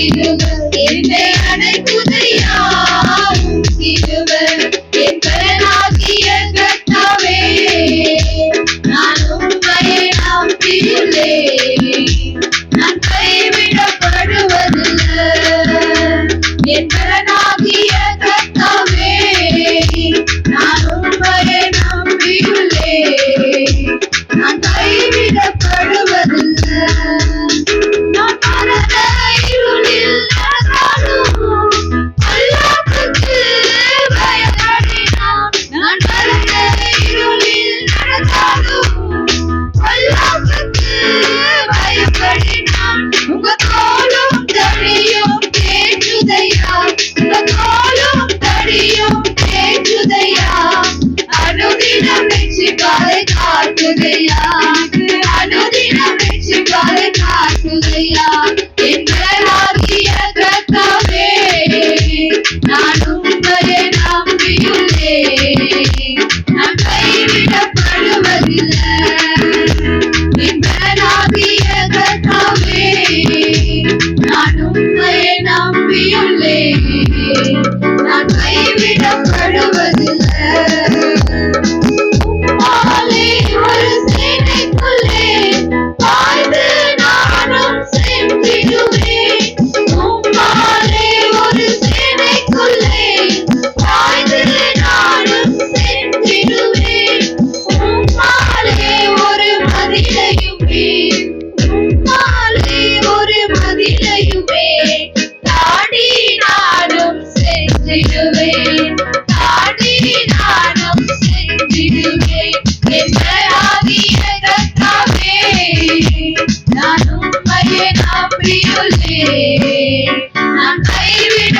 என்னை அணைக்குதையா கிருபை என் பலனாகிய கர்த்தாவே நான் உம்மையே நம்பியுள்ளேன் நான் கைவிடப்படுவதில்லை என் பலனாகிய கர்த்தாவே நான் உம்மையே நம்பியுள்ளேன் நான் கைவிடப்படுவதில்லை நான் மரண இருளில் நடந்தாலும் அல்லாஹ்வுக்கு பயப்படினான் நான் மரண இருளில் நடந்தாலும் அல்லாஹ்வுக்கு பயப்படினான் உங்க தோளும் தடியும் தேற்றுதையா உங்க தோளும் தடியும் தேற்றுதையா அனுதினம் வெற்றிக்காலை காட்டுதையா அனுதினம் வெற்றிக்காலை காட்டுதையா எங்களாகிய கர்த்தாவே நான் உம்மையே நம்பியுள்ளேன் நான் கைவிடப்படுவதில்லை எங்களாகிய கர்த்தாவே நான் உம்மையே நம்பியுள்ளேன் நான் கைவிடப்படுவதில்லை உம்மாலே ஒரு சேனைக்குள்ளே பாய்ந்து நானும் சென்றிடுவேன் உம்மாலே ஒரு சேனைக்குள்ளே பாய்ந்து நானும் சென்றிடுவேன் உம்மாலே ஒரு மதிலையுமே உம்மாலே ஒரு மதிலையுமே தாண்டி நானும் சென்றிடுவேன் தாண்டி நானும் சென்றிடுவேன் எங்களாகிய கர்த்தாவே நான் உம்மையே நம்பியுள்ளேன் நான் கைவிட